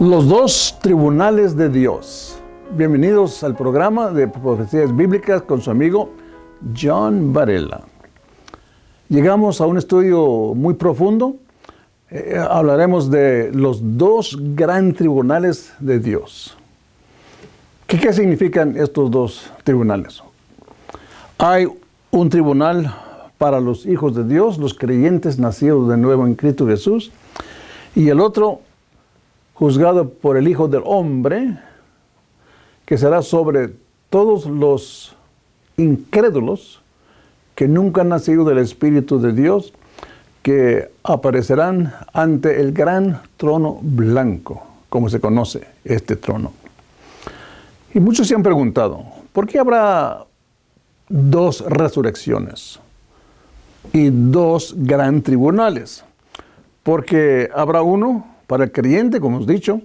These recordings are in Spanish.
Los dos tribunales de Dios. Bienvenidos al programa de Profecías Bíblicas con su amigo John Varela. Llegamos a un estudio muy profundo. Hablaremos de los dos gran tribunales de Dios. ¿Qué significan estos dos tribunales? Hay un tribunal para los hijos de Dios, los creyentes nacidos de nuevo en Cristo Jesús, y el otro juzgado por el Hijo del Hombre, que será sobre todos los incrédulos que nunca han nacido del Espíritu de Dios, que aparecerán ante el gran trono blanco, como se conoce este trono. Y muchos se han preguntado, ¿por qué habrá dos resurrecciones y dos gran tribunales? Porque habrá uno para el creyente, como hemos dicho,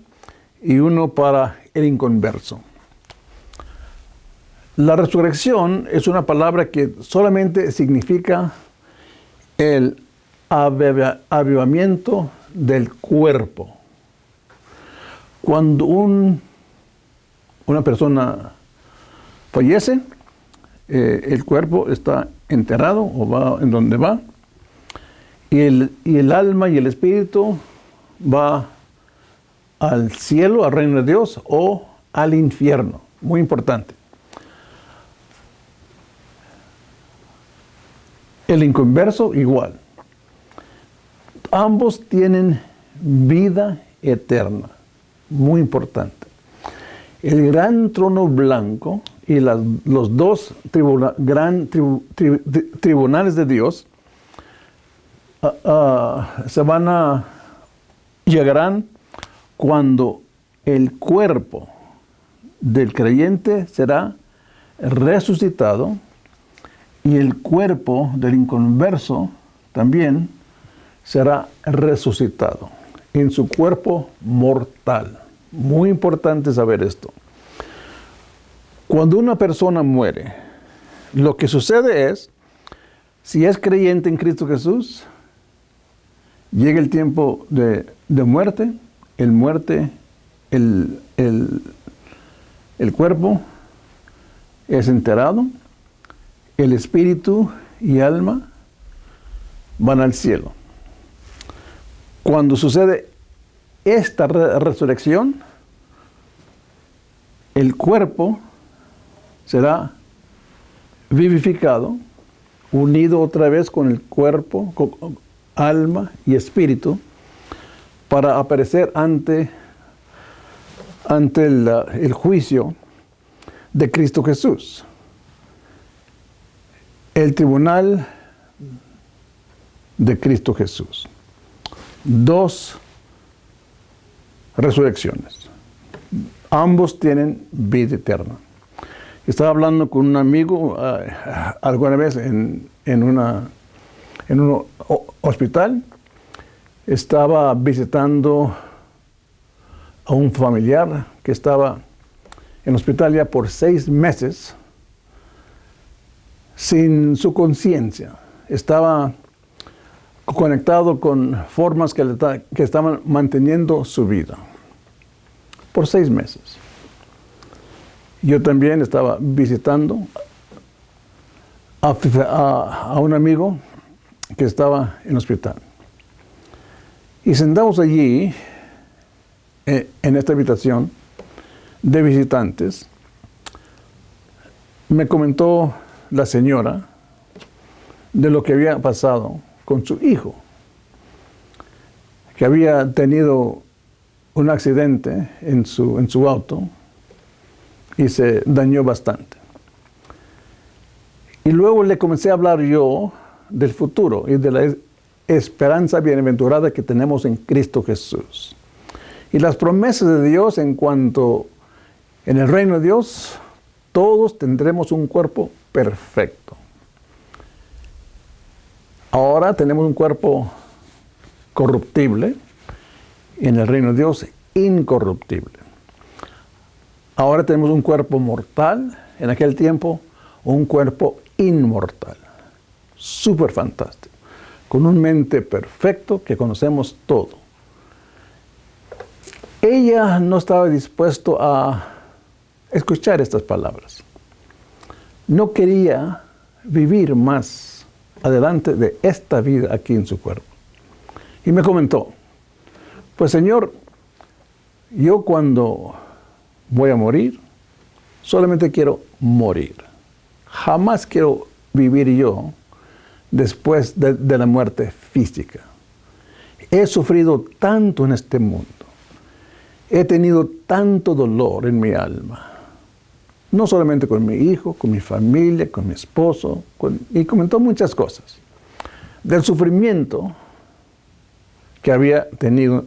y uno para el inconverso. La resurrección es una palabra que solamente significa el avivamiento del cuerpo. Cuando una persona fallece, el cuerpo está enterrado o va en donde va, y el alma y el espíritu va al cielo, al reino de Dios, o al infierno. Muy importante. El inconverso igual. Ambos tienen vida eterna. Muy importante. El gran trono blanco y los dos tribunales de Dios llegarán cuando el cuerpo del creyente será resucitado y el cuerpo del inconverso también será resucitado en su cuerpo mortal. Muy importante saber esto. Cuando una persona muere, lo que sucede es, si es creyente en Cristo Jesús, llega el tiempo de muerte, el cuerpo es enterrado, el espíritu y alma van al cielo. Cuando sucede esta resurrección, el cuerpo será vivificado, unido otra vez con el cuerpo, con alma y espíritu, para aparecer ante el juicio de Cristo Jesús. El tribunal de Cristo Jesús. Dos resurrecciones. Ambos tienen vida eterna. Estaba hablando con un amigo alguna vez en un hospital. Estaba visitando a un familiar que estaba en hospital ya por 6 meses sin su conciencia. Estaba conectado con formas que estaban manteniendo su vida por 6 meses. Yo también estaba visitando a un amigo que estaba en hospital. Y sentamos allí, en esta habitación de visitantes, me comentó la señora de lo que había pasado con su hijo, que había tenido un accidente en su auto y se dañó bastante. Y luego le comencé a hablar yo del futuro y de la esperanza bienaventurada que tenemos en Cristo Jesús. Y las promesas de Dios en cuanto en el reino de Dios, todos tendremos un cuerpo perfecto. Ahora tenemos un cuerpo corruptible, en el reino de Dios incorruptible. Ahora tenemos un cuerpo mortal, en aquel tiempo un cuerpo inmortal. Súper fantástico. Con un mente perfecto que conocemos todo. Ella no estaba dispuesta a escuchar estas palabras. No quería vivir más adelante de esta vida aquí en su cuerpo. Y me comentó, pues Señor, yo cuando voy a morir, solamente quiero morir. Jamás quiero vivir yo después de la muerte física. He sufrido tanto en este mundo. He tenido tanto dolor en mi alma. No solamente con mi hijo, con mi familia, con mi esposo, y comentó muchas cosas. Del sufrimiento que había tenido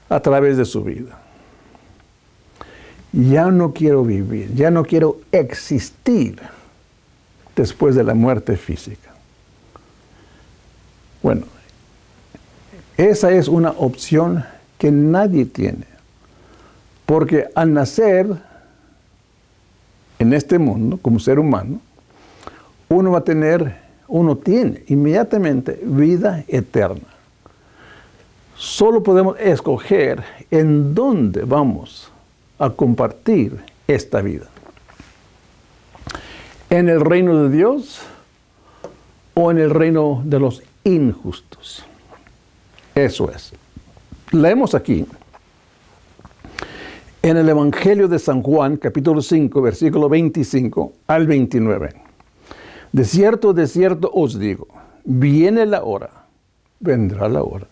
a través de su vida. Ya no quiero vivir, ya no quiero existir después de la muerte física. Bueno, esa es una opción que nadie tiene, porque al nacer en este mundo como ser humano, uno tiene inmediatamente vida eterna. Solo podemos escoger en dónde vamos a compartir esta vida. ¿En el reino de Dios o en el reino de los injustos? Eso es. Leemos aquí, en el Evangelio de San Juan, capítulo 5, versículo 25 al 29. De cierto os digo, viene la hora, vendrá la hora.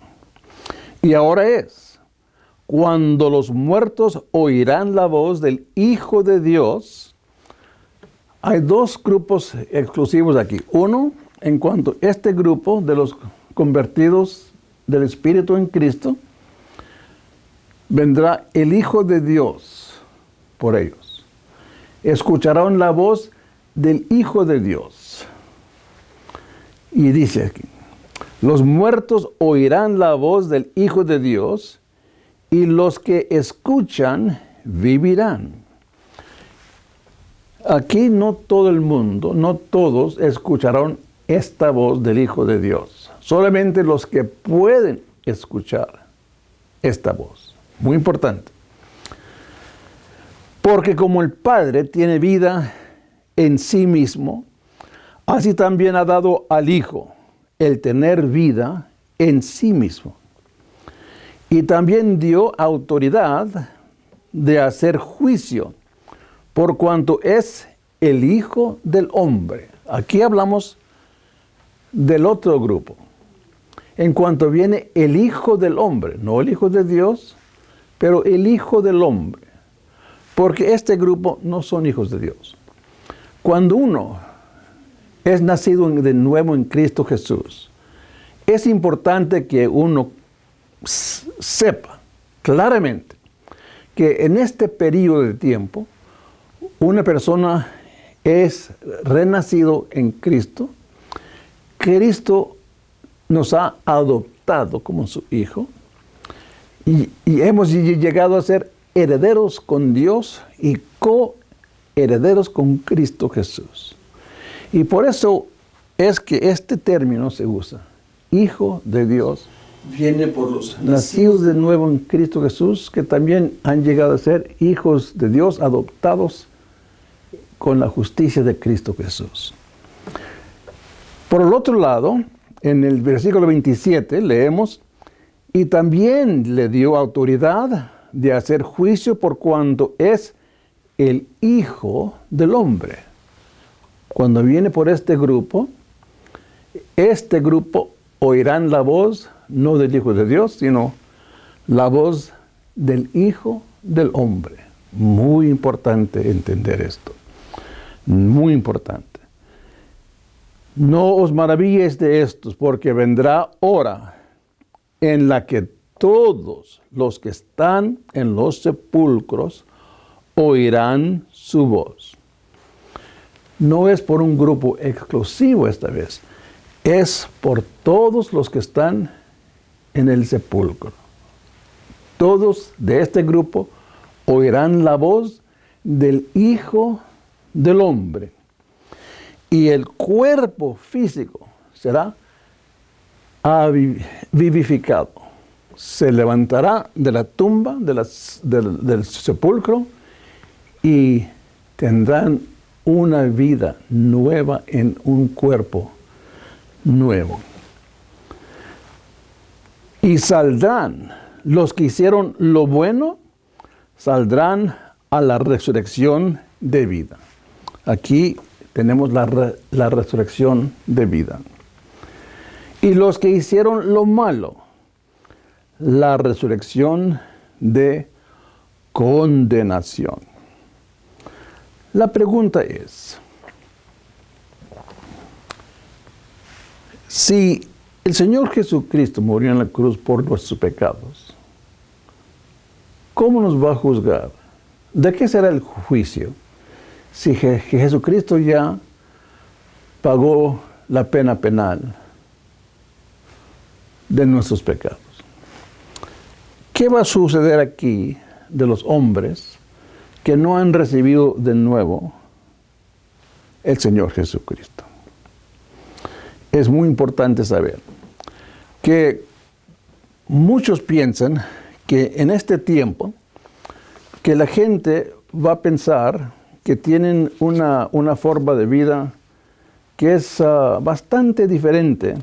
Y ahora es, cuando los muertos oirán la voz del Hijo de Dios. Hay dos grupos exclusivos aquí. Uno, en cuanto a este grupo de los convertidos del Espíritu en Cristo, vendrá el Hijo de Dios por ellos. Escucharán la voz del Hijo de Dios. Y dice aquí, los muertos oirán la voz del Hijo de Dios y los que escuchan vivirán. Aquí no todo el mundo, no todos escucharán esta voz del Hijo de Dios. Solamente los que pueden escuchar esta voz. Muy importante. Porque como el Padre tiene vida en sí mismo, así también ha dado al Hijo el tener vida en sí mismo. Y también dio autoridad de hacer juicio, por cuanto es el Hijo del Hombre. Aquí hablamos del otro grupo. En cuanto viene el Hijo del Hombre, no el Hijo de Dios, pero el Hijo del Hombre. Porque este grupo no son hijos de Dios. Cuando uno es nacido de nuevo en Cristo Jesús, es importante que uno sepa claramente que en este periodo de tiempo una persona es renacido en Cristo. Cristo nos ha adoptado como su hijo y hemos llegado a ser herederos con Dios y coherederos con Cristo Jesús. Y por eso es que este término se usa. Hijo de Dios viene por los nacidos de nuevo en Cristo Jesús, que también han llegado a ser hijos de Dios, adoptados con la justicia de Cristo Jesús. Por el otro lado, en el versículo 27 leemos, y también le dio autoridad de hacer juicio por cuanto es el Hijo del Hombre. Cuando viene por este grupo oirán la voz, no del Hijo de Dios, sino la voz del Hijo del Hombre. Muy importante entender esto. Muy importante. No os maravilléis de estos, porque vendrá hora en la que todos los que están en los sepulcros oirán su voz. No es por un grupo exclusivo esta vez, es por todos los que están en el sepulcro. Todos de este grupo oirán la voz del Hijo del Hombre. Y el cuerpo físico será vivificado, se levantará de la tumba, del sepulcro, y tendrán una vida nueva en un cuerpo nuevo. Y saldrán los que hicieron lo bueno, saldrán a la resurrección de vida. Aquí tenemos la resurrección de vida. Y los que hicieron lo malo, la resurrección de condenación. La pregunta es, si el Señor Jesucristo murió en la cruz por nuestros pecados, ¿cómo nos va a juzgar? ¿De qué será el juicio? Si Jesucristo ya pagó la pena penal de nuestros pecados. ¿Qué va a suceder aquí de los hombres que no han recibido de nuevo el Señor Jesucristo? Es muy importante saber que muchos piensan que en este tiempo que la gente va a pensar que tienen una forma de vida que es bastante diferente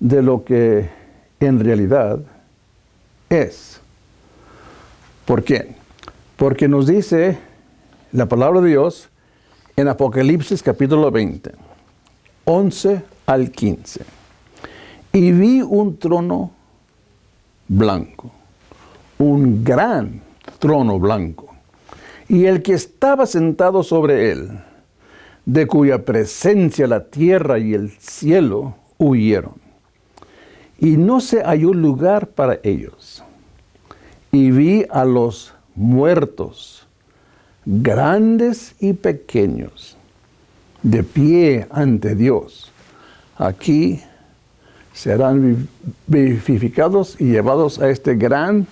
de lo que en realidad es. ¿Por qué? Porque nos dice la palabra de Dios en Apocalipsis capítulo 20, 11 al 15. Y vi un trono blanco, un gran trono blanco, y el que estaba sentado sobre él, de cuya presencia la tierra y el cielo huyeron. Y no se halló lugar para ellos. Y vi a los muertos, grandes y pequeños, de pie ante Dios. Aquí serán vivificados y llevados a este gran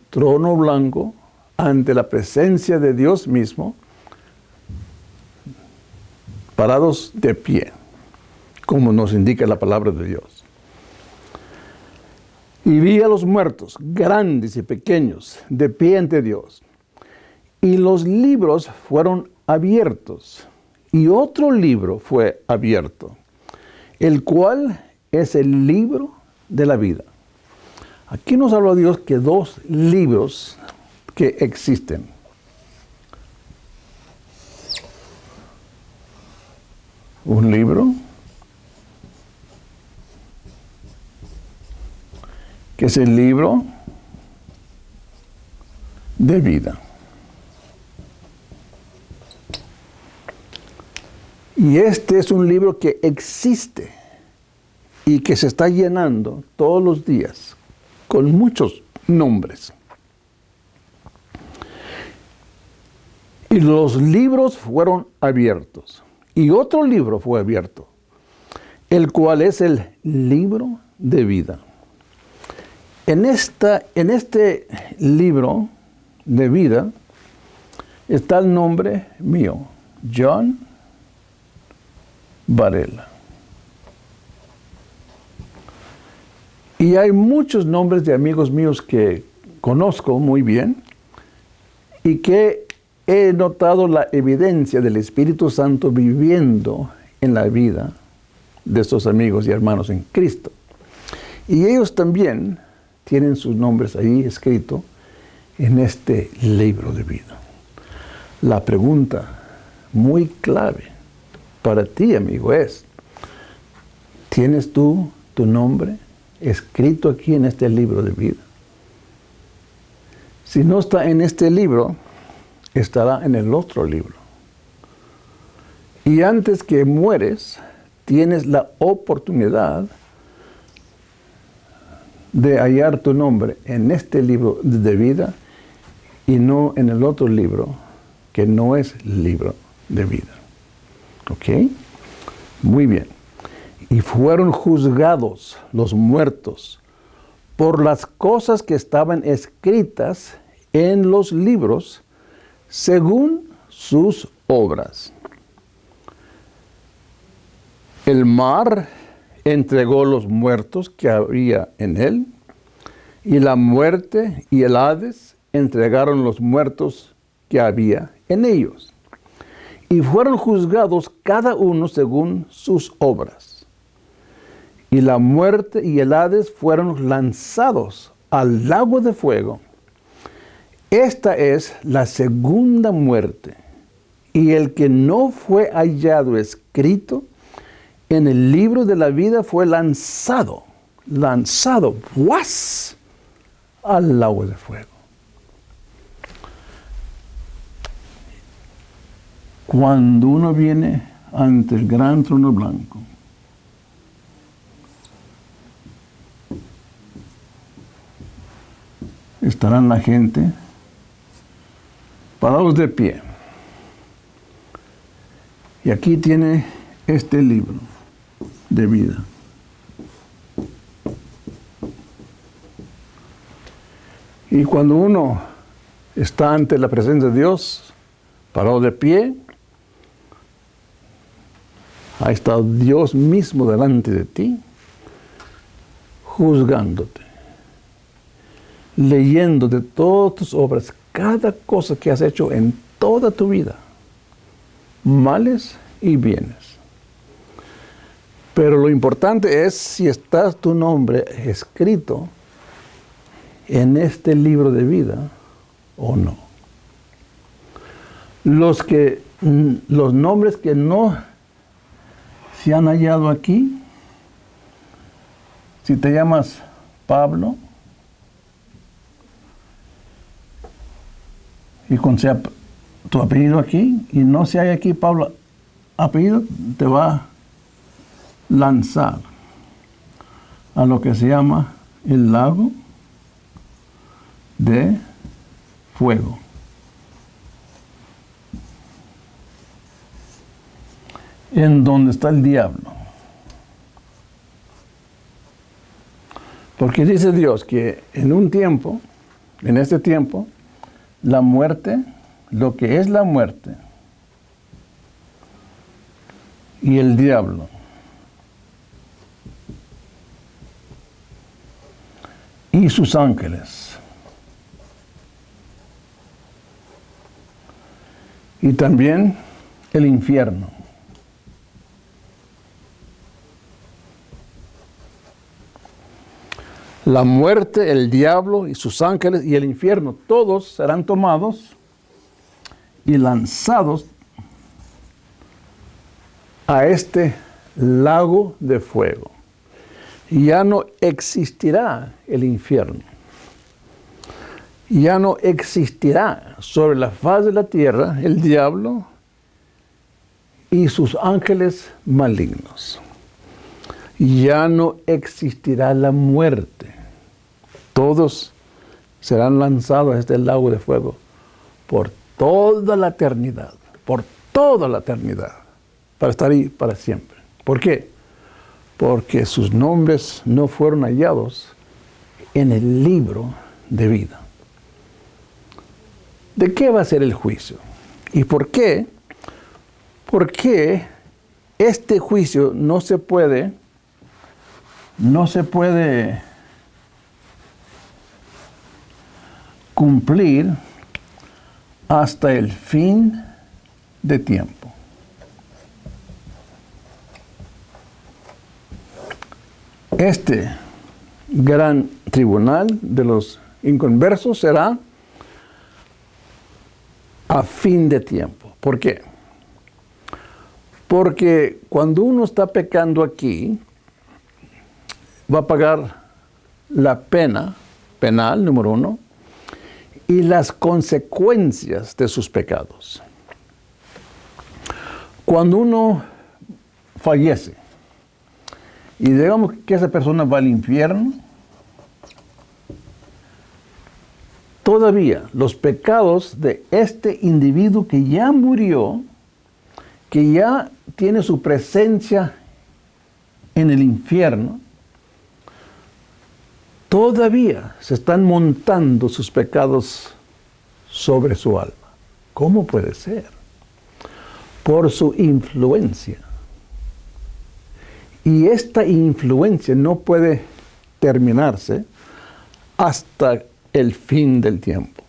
trono blanco ante la presencia de Dios mismo, parados de pie, como nos indica la palabra de Dios. Y vi a los muertos, grandes y pequeños, de pie ante Dios. Y los libros fueron abiertos. Y otro libro fue abierto, el cual es el libro de la vida. Aquí nos habla Dios que dos libros que existen. Un libro que es el libro de vida. Y este es un libro que existe y que se está llenando todos los días con muchos nombres. Y los libros fueron abiertos. Y otro libro fue abierto, el cual es el libro de vida. En este libro de vida está el nombre mío, John Varela. Y hay muchos nombres de amigos míos que conozco muy bien y que he notado la evidencia del Espíritu Santo viviendo en la vida de estos amigos y hermanos en Cristo. Y ellos también tienen sus nombres ahí escritos en este libro de vida. La pregunta muy clave para ti, amigo, es: ¿tienes tú tu nombre escrito aquí en este libro de vida? Si no está en este libro, estará en el otro libro. Y antes que mueres, tienes la oportunidad de hallar tu nombre en este libro de vida y no en el otro libro, que no es libro de vida. ¿Ok? Muy bien. Y fueron juzgados los muertos por las cosas que estaban escritas en los libros según sus obras. El mar entregó los muertos que había en él, y la muerte y el Hades entregaron los muertos que había en ellos, y fueron juzgados cada uno según sus obras. Y la muerte y el Hades fueron lanzados al lago de fuego. Esta es la segunda muerte, y el que no fue hallado escrito en el libro de la vida fue lanzado, ¡guas!, al lago de fuego. Cuando uno viene ante el gran trono blanco, estarán la gente parados de pie. Y aquí tiene este libro de vida. Y cuando uno está ante la presencia de Dios, parado de pie, ahí está Dios mismo delante de ti, juzgándote, leyendo de todas tus obras, cada cosa que has hecho en toda tu vida, males y bienes. Pero lo importante es si está tu nombre escrito en este libro de vida o no. Los nombres que no se han hallado aquí, si te llamas Pablo, y con sea tu apellido aquí, y no se halla aquí Pablo apellido, te va a lanzar a lo que se llama el lago de fuego. En donde está el diablo. Porque dice Dios que en este tiempo, la muerte, lo que es la muerte, y el diablo, y sus ángeles, y también el infierno, la muerte, el diablo y sus ángeles y el infierno, todos serán tomados y lanzados a este lago de fuego. Y ya no existirá el infierno. Ya no existirá sobre la faz de la tierra el diablo y sus ángeles malignos. Ya no existirá la muerte. Todos serán lanzados a este lago de fuego por toda la eternidad, para estar ahí para siempre. ¿Por qué? Porque sus nombres no fueron hallados en el libro de vida. ¿De qué va a ser el juicio? ¿Y por qué? Porque este juicio no se puede cumplir hasta el fin de tiempo. Este gran tribunal de los inconversos será a fin de tiempo. ¿Por qué? Porque cuando uno está pecando aquí, va a pagar la pena penal, número uno, y las consecuencias de sus pecados. Cuando uno fallece, y digamos que esa persona va al infierno, todavía los pecados de este individuo que ya murió, que ya tiene su presencia en el infierno, todavía se están montando sus pecados sobre su alma. ¿Cómo puede ser? Por su influencia. Y esta influencia no puede terminarse hasta el fin del tiempo.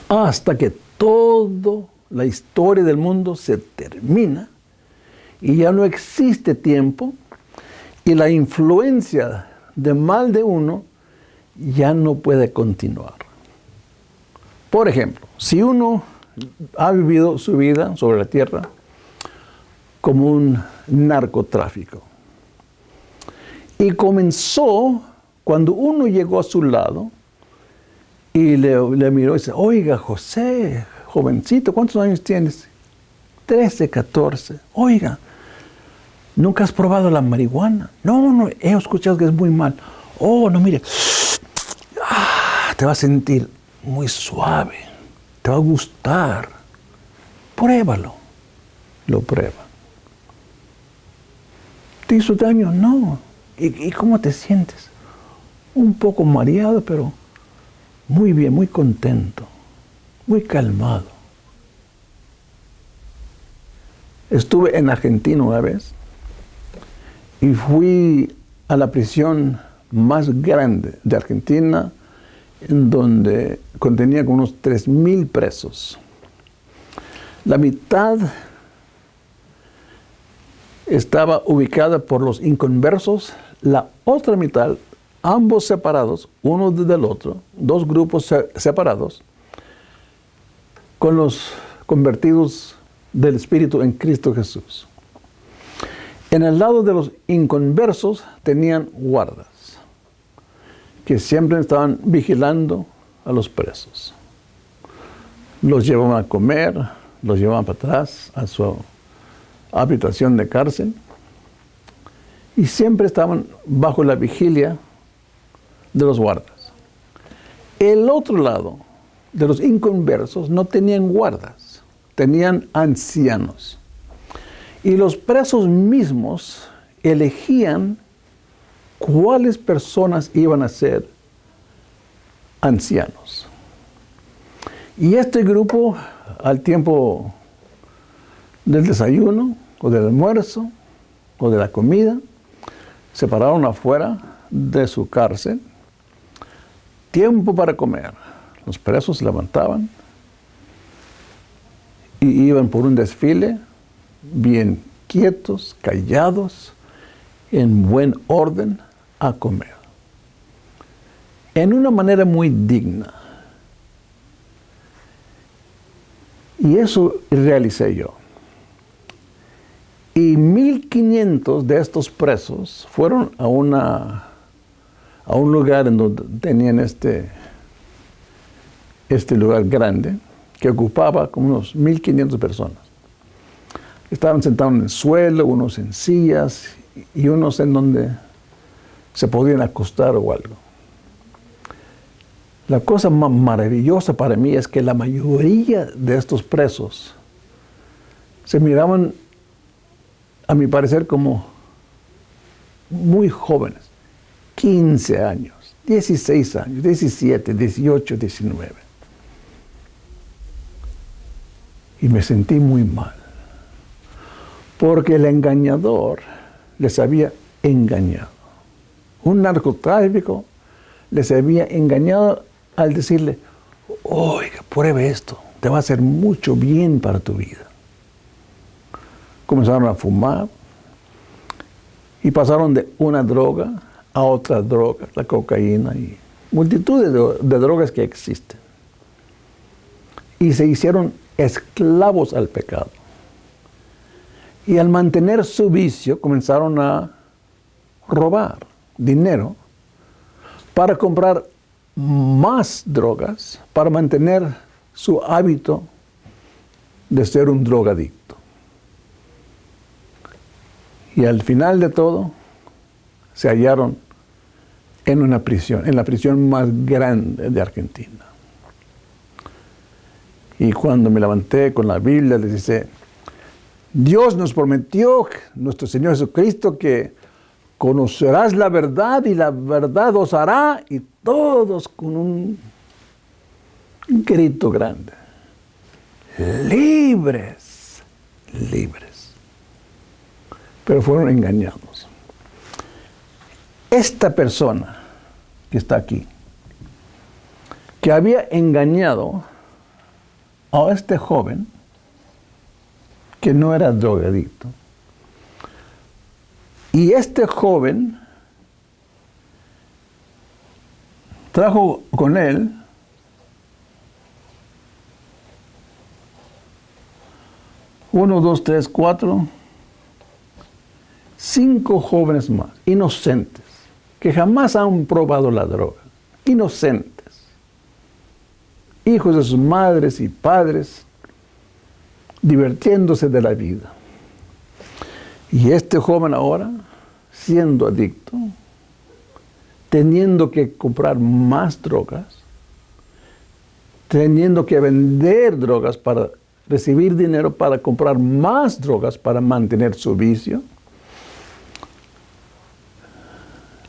Hasta que toda la historia del mundo se termina y ya no existe tiempo y la influencia de mal de uno ya no puede continuar. Por ejemplo, si uno ha vivido su vida sobre la tierra como un narcotráfico y comenzó cuando uno llegó a su lado y le miró y dice, oiga, José, jovencito, ¿cuántos años tienes? 13, 14. Oiga, ¿nunca has probado la marihuana? No, he escuchado que es muy mal. Oh, no, mire, te va a sentir muy suave, te va a gustar. Pruébalo. Lo prueba. ¿Te hizo daño? No. ¿Y cómo te sientes? Un poco mareado, pero muy bien, muy contento, muy calmado. Estuve en Argentina una vez y fui a la prisión más grande de Argentina, en donde contenía como unos 3,000 presos. La mitad estaba ubicada por los inconversos, la otra mitad, ambos separados, uno del otro, dos grupos separados, con los convertidos del Espíritu en Cristo Jesús. En el lado de los inconversos tenían guardas, que siempre estaban vigilando a los presos. Los llevaban a comer, los llevaban para atrás a su habitación de cárcel y siempre estaban bajo la vigilia de los guardas. El otro lado de los inconversos no tenían guardas, tenían ancianos. Y los presos mismos elegían cuáles personas iban a ser ancianos. Y este grupo, al tiempo del desayuno, o del almuerzo, o de la comida, se pararon afuera de su cárcel. Tiempo para comer. Los presos se levantaban y iban por un desfile, bien quietos, callados, en buen orden, a comer. En una manera muy digna. Y eso realicé yo. Y 1,500 de estos presos fueron a un lugar en donde tenían este lugar grande, que ocupaba como unos 1,500 personas. Estaban sentados en el suelo, unos en sillas y unos en donde se podían acostar o algo. La cosa más maravillosa para mí es que la mayoría de estos presos se miraban, a mi parecer, como muy jóvenes. 15 años, 16 años, 17, 18, 19. Y me sentí muy mal, porque el engañador les había engañado. Un narcotráfico les había engañado al decirle, oiga, pruebe esto, te va a hacer mucho bien para tu vida. Comenzaron a fumar y pasaron de una droga a otra droga, la cocaína y multitud de drogas que existen. Y se hicieron esclavos al pecado. Y al mantener su vicio, comenzaron a robar dinero para comprar más drogas, para mantener su hábito de ser un drogadicto. Y al final de todo, se hallaron en una prisión, en la prisión más grande de Argentina. Y cuando me levanté con la Biblia, les dice, Dios nos prometió, nuestro Señor Jesucristo, que conocerás la verdad y la verdad os hará, y todos con un grito grande. Libres, libres. Pero fueron engañados. Esta persona que está aquí, que había engañado a este joven que no era drogadicto. Y este joven trajo con él uno, dos, tres, cuatro, 5 jóvenes más, inocentes, que jamás han probado la droga, inocentes, hijos de sus madres y padres, divirtiéndose de la vida. Y este joven ahora, siendo adicto, teniendo que comprar más drogas, teniendo que vender drogas para recibir dinero para comprar más drogas para mantener su vicio,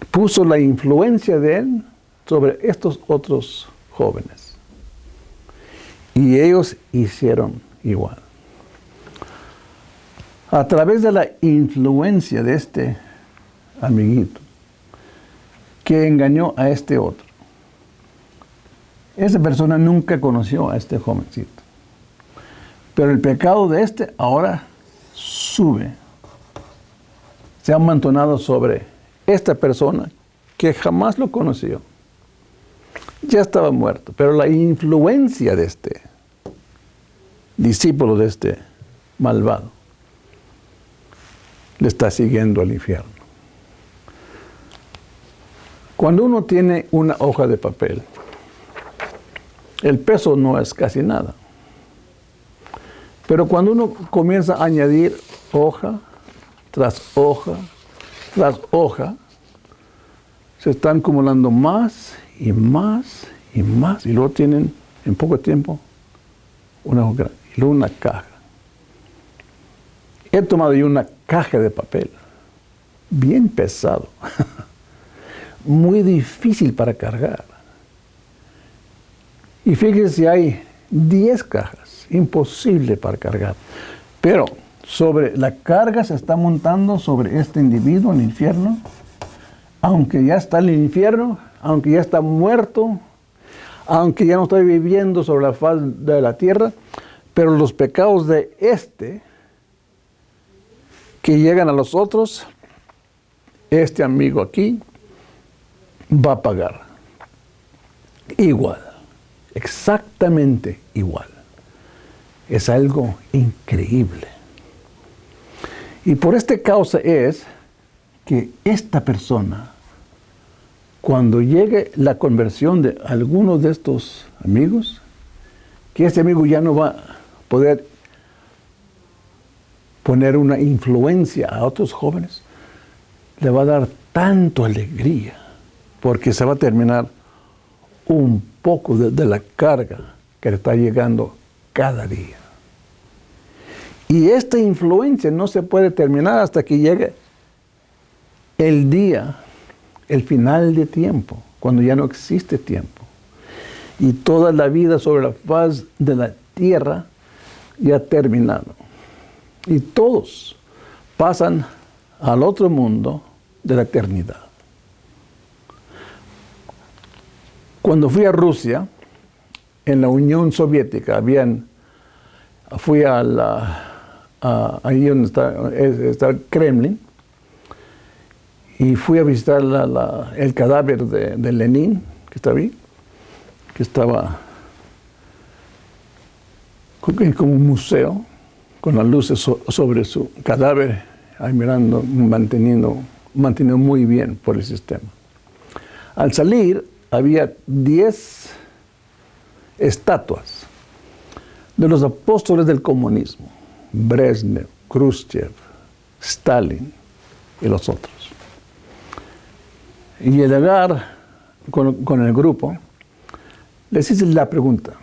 puso la influencia de él sobre estos otros jóvenes. Y ellos hicieron igual. A través de la influencia de este amiguito que engañó a este otro, esa persona nunca conoció a este jovencito. Pero el pecado de este ahora sube. Se ha amontonado sobre esta persona que jamás lo conoció. Ya estaba muerto, pero la influencia de este discípulo, de este malvado, le está siguiendo al infierno. Cuando uno tiene una hoja de papel, el peso no es casi nada. Pero cuando uno comienza a añadir hoja tras hoja, tras hoja, se están acumulando más y más y más. Y luego tienen en poco tiempo una hoja grande, y luego una caja. He tomado yo una caja de papel, bien pesado, muy difícil para cargar. Y fíjense si hay 10 cajas, imposible para cargar. Pero sobre la carga se está montando sobre este individuo en el infierno, aunque ya está en el infierno, aunque ya está muerto, aunque ya no está viviendo sobre la faz de la tierra, pero los pecados de este que llegan a los otros, este amigo aquí va a pagar igual, exactamente igual. Es algo increíble. Y por esta causa es que esta persona, cuando llegue la conversión de alguno de estos amigos, que este amigo ya no va a poder poner una influencia a otros jóvenes, le va a dar tanto alegría, porque se va a terminar un poco de la carga que le está llegando cada día. Y esta influencia no se puede terminar hasta que llegue el día, el final de tiempo, cuando ya no existe tiempo. Y toda la vida sobre la faz de la tierra ya ha terminado. Y todos pasan al otro mundo de la eternidad. Cuando fui a Rusia, en la Unión Soviética, fui ahí donde está el Kremlin, y fui a visitar el cadáver de Lenin, que está ahí, que estaba como un museo, con las luces sobre su cadáver, ahí mirando, manteniendo muy bien por el sistema. Al salir, había 10 estatuas de los apóstoles del comunismo: Brezhnev, Khrushchev, Stalin y los otros. Y al llegar con el grupo, les hice la pregunta: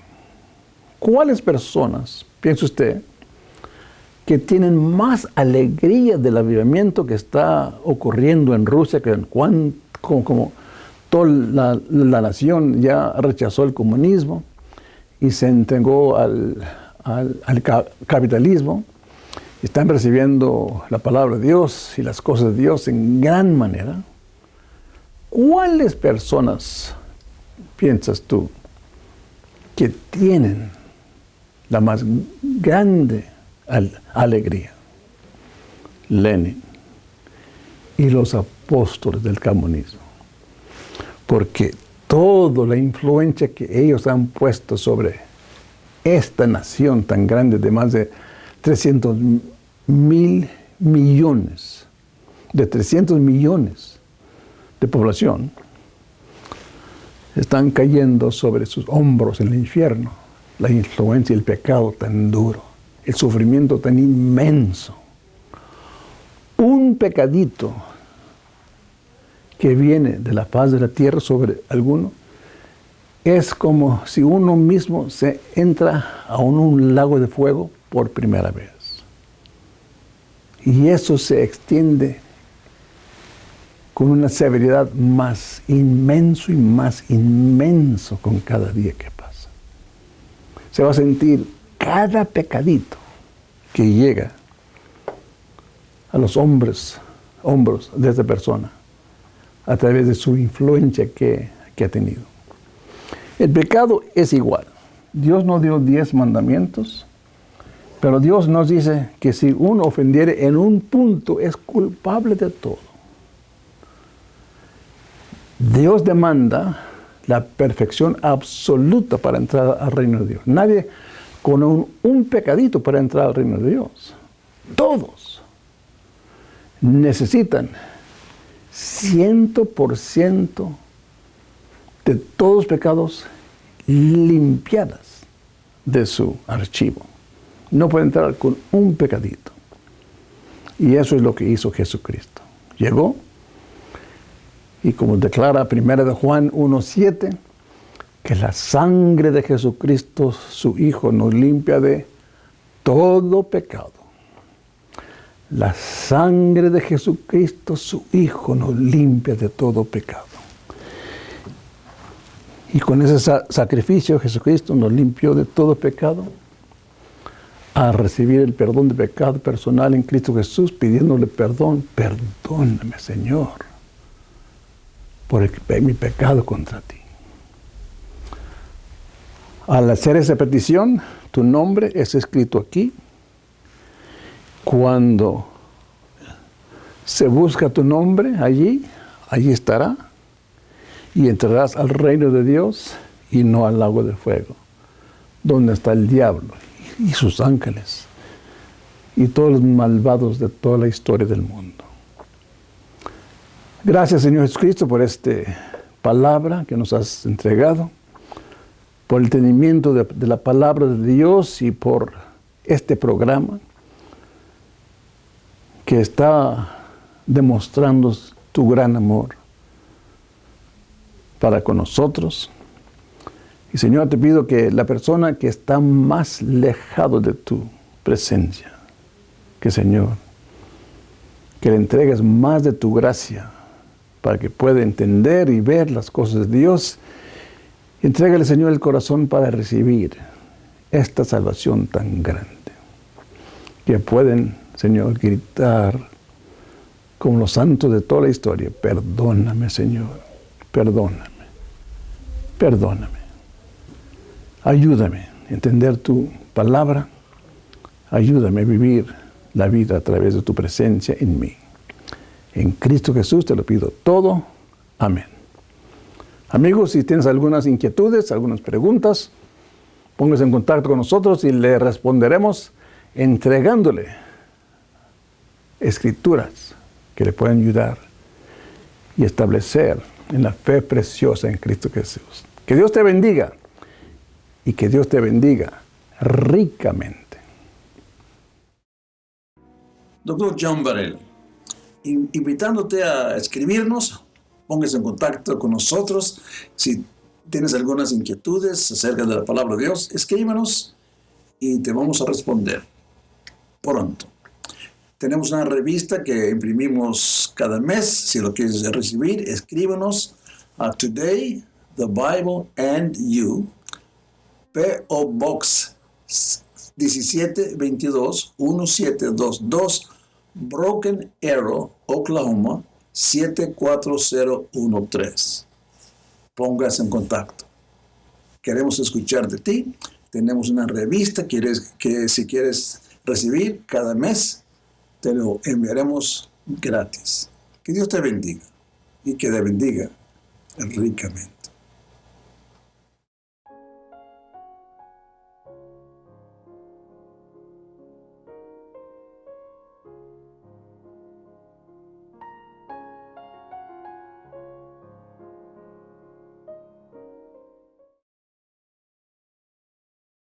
¿cuáles personas, piensa usted, que tienen más alegría del avivamiento que está ocurriendo en Rusia, que como toda la nación ya rechazó el comunismo y se entregó al capitalismo? Están recibiendo la palabra de Dios y las cosas de Dios en gran manera. ¿cuáles personas piensas tú que tienen la más grande alegría? Lenin y los apóstoles del comunismo. Porque toda la influencia que ellos han puesto sobre esta nación tan grande de más de 300.000 millones, de 300 millones de población, están cayendo sobre sus hombros en el infierno. La influencia y el pecado tan duro, el sufrimiento tan inmenso. Un pecadito que viene de la faz de la tierra sobre alguno es como si uno mismo se entra a un lago de fuego por primera vez. Y eso se extiende con una severidad más inmenso y más inmenso con cada día que pasa. Se va a sentir cada pecadito que llega a los hombros de esta persona a través de su influencia que ha tenido. El pecado es igual. Dios nos dio 10 mandamientos, pero Dios nos dice que si uno ofendiere en un punto es culpable de todo. Dios demanda la perfección absoluta para entrar al reino de Dios. Nadie con un pecadito para entrar al reino de Dios. Todos necesitan 100% de todos los pecados limpiadas de su archivo. No puede entrar con un pecadito. Y eso es lo que hizo Jesucristo. Llegó y como declara 1 de Juan 1:7, que la sangre de Jesucristo, su Hijo, nos limpia de todo pecado. La sangre de Jesucristo, su Hijo, nos limpia de todo pecado. Y con ese sacrificio Jesucristo nos limpió de todo pecado a recibir el perdón de pecado personal en Cristo Jesús, pidiéndole perdón. Perdóname, Señor, por mi pecado contra ti. Al hacer esa petición, tu nombre es escrito aquí. Cuando se busca tu nombre allí estará, y entrarás al reino de Dios y no al lago de fuego, donde está el diablo y sus ángeles y todos los malvados de toda la historia del mundo. Gracias, Señor Jesucristo, por esta palabra que nos has entregado, por el entendimiento de la palabra de Dios y por este programa que está demostrando tu gran amor para con nosotros. Y Señor, te pido que la persona que está más lejado de tu presencia, que Señor, que le entregues más de tu gracia para que pueda entender y ver las cosas de Dios. Entrégale, Señor, el corazón para recibir esta salvación tan grande. Que pueden, Señor, gritar como los santos de toda la historia: perdóname, Señor, perdóname, perdóname. Ayúdame a entender tu palabra. Ayúdame a vivir la vida a través de tu presencia en mí. En Cristo Jesús te lo pido todo. Amén. Amigos, si tienes algunas inquietudes, algunas preguntas, póngase en contacto con nosotros y le responderemos entregándole escrituras que le pueden ayudar y establecer en la fe preciosa en Cristo Jesús. Que Dios te bendiga y que Dios te bendiga ricamente. Doctor John Varela, invitándote a escribirnos, póngase en contacto con nosotros. Si tienes algunas inquietudes acerca de la palabra de Dios, escríbanos y te vamos a responder pronto. Tenemos una revista que imprimimos cada mes. Si lo quieres recibir, escríbanos a Today, the Bible and You, P.O. Box 1722 1722, Broken Arrow, Oklahoma 7413. Póngase en contacto. Queremos escuchar de ti. Tenemos una revista que si quieres recibir cada mes, te lo enviaremos gratis. Que Dios te bendiga y que te bendiga ricamente.